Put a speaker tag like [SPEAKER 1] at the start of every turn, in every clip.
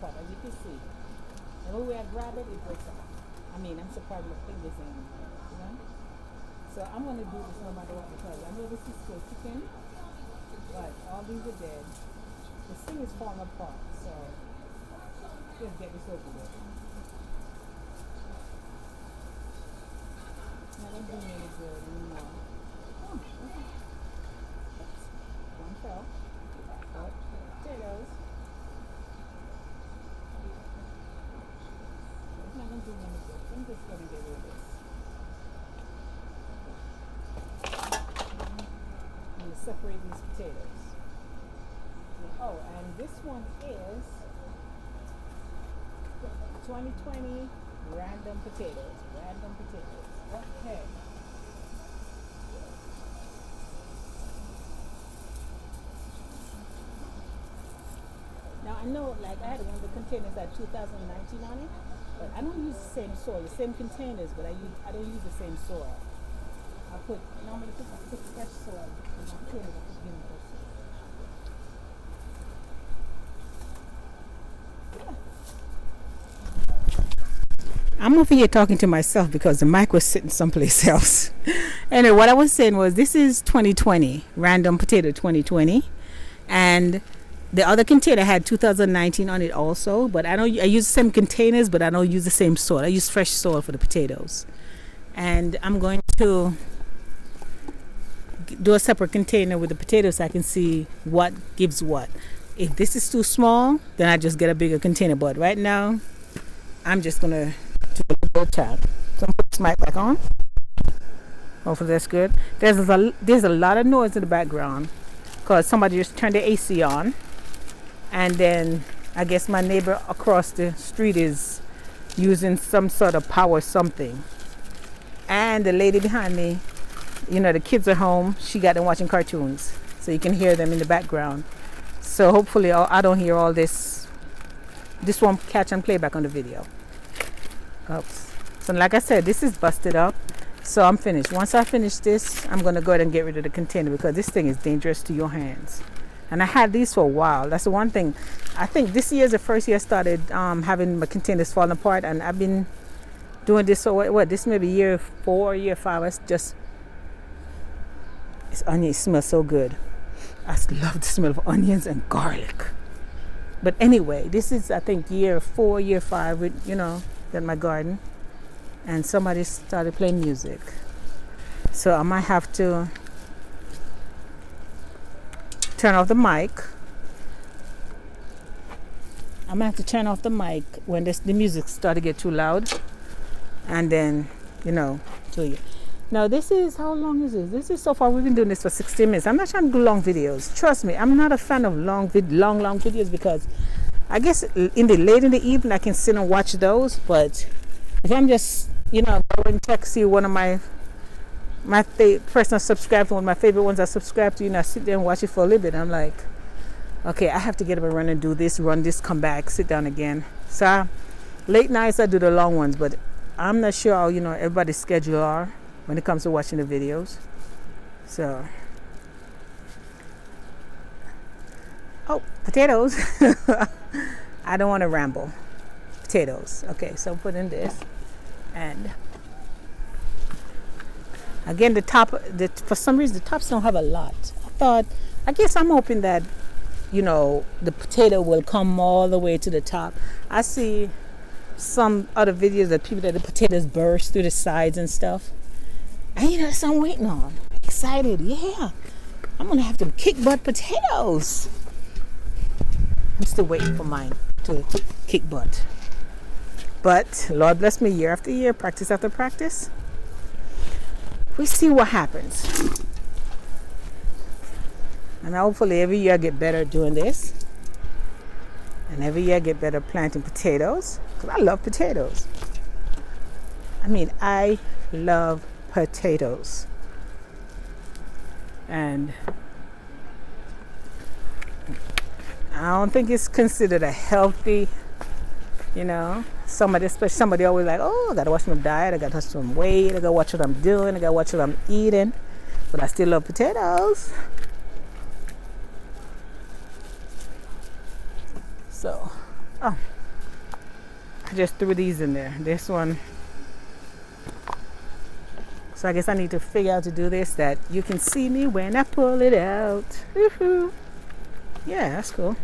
[SPEAKER 1] apart, as you can see. And when I grab it, it breaks off. I mean, I'm surprised my fingers in, you know? So I'm going to do this no matter what, because I know this is still chicken, but all these are dead. This thing is falling apart, so let's get this over with. Not going to do me any good anymore. Oh, okay. Oops. One fell. Oh, potatoes. It's not going to do me any good. I'm just going to get rid of this. I'm going to separate these potatoes. Oh, and this one is 2020 random potatoes. Random potatoes. Okay. Now I know, like, I had one of the containers that 2019 on it, but I don't use the same soil, the same containers, but I don't use the same soil. I normally put fresh soil in my containers. I put vinegar. I'm over here talking to myself because the mic was sitting someplace else. Anyway, what I was saying was this is 2020, random potato 2020. And the other container had 2019 on it also, but I use the same containers, but I don't use the same soil. I use fresh soil for the potatoes. And I'm going to do a separate container with the potatoes so I can see what gives what. If this is too small, then I just get a bigger container. But right now, I'm just going to do a little tap. So I'm put this mic back on. Hopefully that's good. There's a lot of noise in the background because somebody just turned the AC on. And then I guess my neighbor across the street is using some sort of power something. And the lady behind me, the kids are home. She got them watching cartoons. So you can hear them in the background. So hopefully I don't hear all this. This won't catch and play back on the video. Oops. So like I said, this is busted up. So I'm finished. Once I finish this, I'm going to go ahead and get rid of the container because this thing is dangerous to your hands. And I had these for a while. That's the one thing. I think this year is the first year I started having my containers falling apart. And I've been doing this for this may be year 4, year 5. This onion smells so good. I love the smell of onions and garlic. But anyway, this is, I think, year 4, year 5 with, in my garden. And somebody started playing music. So I might have to turn off the mic. I might have to turn off the mic when the music starts to get too loud. And then, show you. Now this is, how long is this? This is, so far we've been doing this for 16 minutes. I'm not trying to do long videos. Trust me, I'm not a fan of long videos because I guess late in the evening I can sit and watch those. But if I'm just, going to see one of my person I subscribe to, one of my favorite ones I subscribe to, I sit there and watch it for a little bit. I'm like, okay, I have to get up and run and do this, run this, come back, sit down again. So late nights I do the long ones, but I'm not sure how, everybody's schedule are when it comes to watching the videos. So, potatoes. I don't want to ramble. Potatoes. Okay, so put in this. And again, for some reason, the tops don't have a lot. I guess I'm hoping that, the potato will come all the way to the top. I see some other videos that the potatoes burst through the sides and stuff. And that's what I'm waiting on. Excited, yeah. I'm gonna have to kick butt potatoes. I'm still waiting for mine to kick butt. But Lord bless me, year after year, practice after practice. We see what happens. And hopefully every year I get better at doing this. And every year I get better at planting potatoes. Because I love potatoes. I love potatoes. And I don't think it's considered a healthy, somebody always like, I gotta watch my diet, I gotta watch some weight, I gotta watch what I'm doing, I gotta watch what I'm eating. But I still love potatoes. So, just threw these in there. This one. So I guess I need to figure out to do this that you can see me when I pull it out. Woohoo. Yeah, that's cool.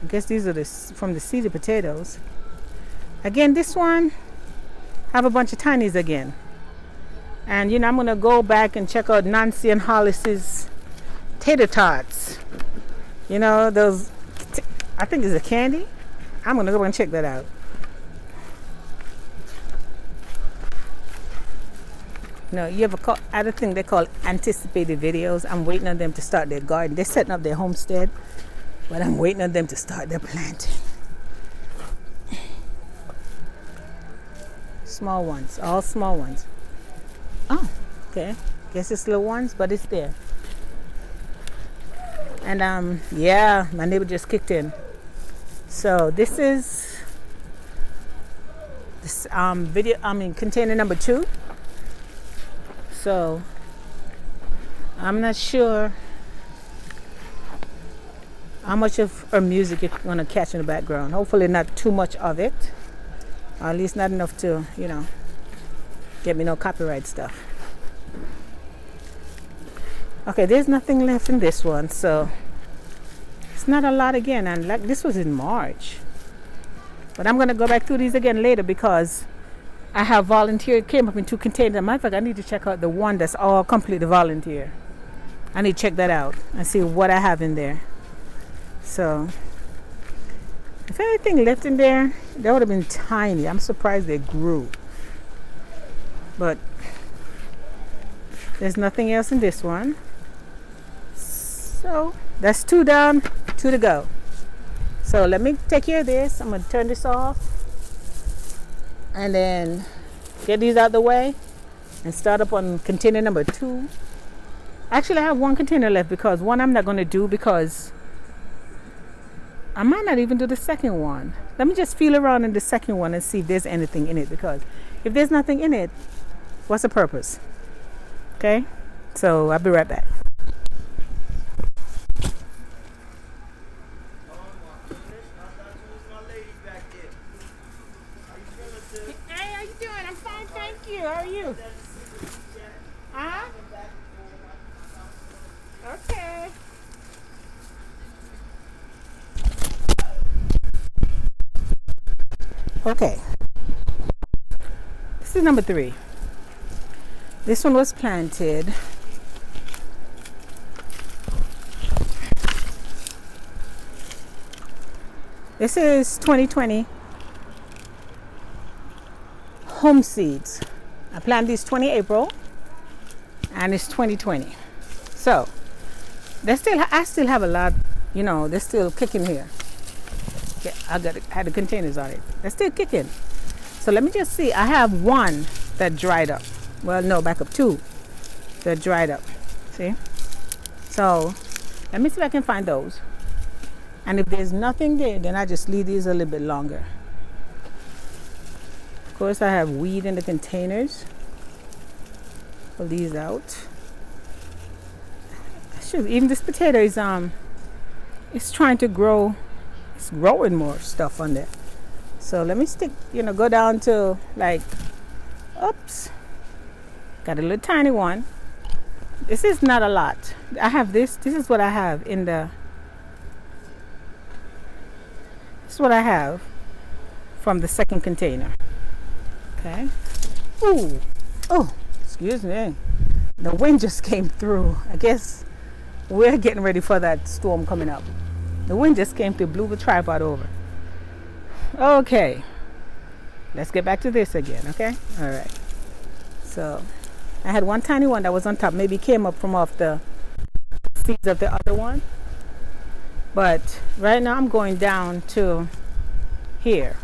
[SPEAKER 1] I guess these are from the seeded potatoes. Again, this one have a bunch of tinies again. And I'm gonna go back and check out Nancy and Hollis's tater tots. Those, I think it's a candy. I'm gonna go and check that out. You ever add a thing they call anticipated videos? I'm waiting on them to start their garden. They're setting up their homestead, but I'm waiting on them to start their planting. Small ones, all small ones. Oh, okay. Guess it's little ones, but it's there. And yeah, my neighbor just kicked in. So this is this container number 2. So I'm not sure how much of her music you're gonna catch in the background. Hopefully not too much of it, or at least not enough to get me no copyright stuff. Okay, there's nothing left in this one, so it's not a lot again. And like this was in March, but I'm gonna go back through these again later because I have volunteer came up in 2 containers. As a matter of fact, I need to check out the one that's all completely volunteer. I need to check that out and see what I have in there. So if anything left in there, that would have been tiny. I'm surprised they grew. But there's nothing else in this one. So that's 2 down, 2 to go. So let me take care of this. I'm going to turn this off and then get these out the way and start up on container number 2. Actually, I have 1 container left because one I'm not going to do because I might not even do the second one. Let me just feel around in the second one and see if there's anything in it, because if there's nothing in it, what's the purpose? Okay, so I'll be right back. Hey, how you doing? I'm fine, thank you. How are you? Huh? Okay. Okay. This is number 3. This one was planted this is 2020 home seeds. I planted this 20 April and it's 2020. So I still have a lot, they're still kicking here. Okay, had the containers on it. They're still kicking. So let me just see. I have 1 that dried up. Well, no, back up 2 that dried up. See? So let me see if I can find those. And if there's nothing there, then I just leave these a little bit longer. Of course, I have weed in the containers. Pull these out. Even this potato is it's trying to grow. It's growing more stuff on there. So let me go down to oops, got a little tiny one. This is not a lot. I have this is what I have in the, this is what I have from the second container. Okay. Ooh, oh, excuse me. The wind just came through. I guess we're getting ready for that storm coming up. The wind just came through, blew the tripod over. Okay, let's get back to this again, okay? All right. So I had 1 tiny one that was on top. Maybe came up from off the seeds of the other one. But right now I'm going down to here.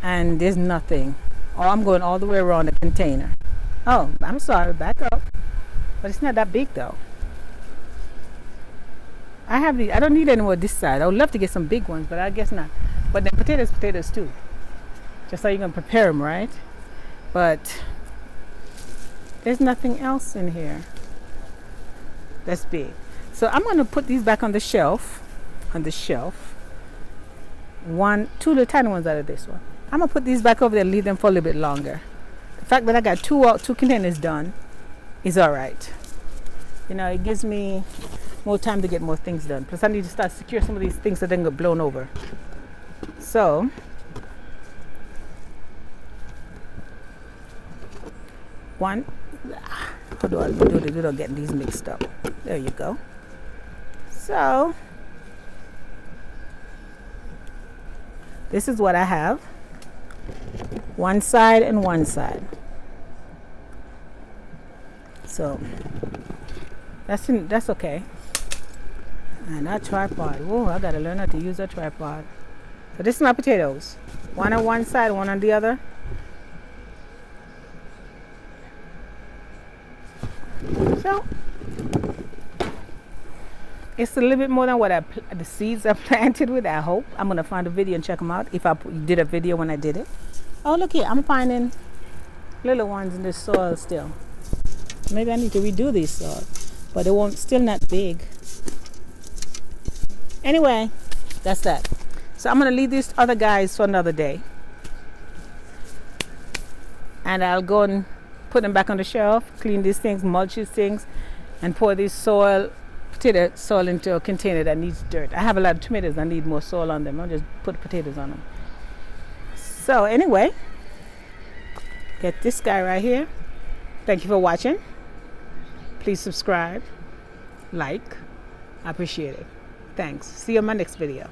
[SPEAKER 1] And there's nothing. Oh, I'm going all the way around the container. Oh, I'm sorry, back up. But it's not that big though. I don't need any more this side. I would love to get some big ones, but I guess not. But then potatoes too. Just so you're going to prepare them, right? But there's nothing else in here that's big. So I'm going to put these back on the shelf. two little tiny ones out of this one. I'm gonna put these back over there and leave them for a little bit longer. The fact that I got two containers done is all right. You know, it gives me more time to get more things done. Plus I need to start secure some of these things so they don't get blown over. So one, how do I do it without getting these mixed up? There you go. So this is what I have. One side and one side. So that's okay. And that tripod. Whoa, I gotta learn how to use a tripod. So this is my potatoes. One on one side, one on the other. So it's a little bit more than what the seeds are planted with. I hope. I'm gonna find a video and check them out. If I did a video when I did it. Oh, look here, I'm finding little ones in this soil still. Maybe I need to redo these soil, but they won't. Still not big. Anyway, that's that. So I'm gonna leave these other guys for another day, and I'll go and put them back on the shelf, clean these things, mulch these things, and pour this potato soil into a container that needs dirt. I have a lot of tomatoes. I need more soil on them. I'll just put potatoes on them. So anyway, get this guy right here. Thank you for watching. Please subscribe, like. I appreciate it. Thanks. See you in my next video.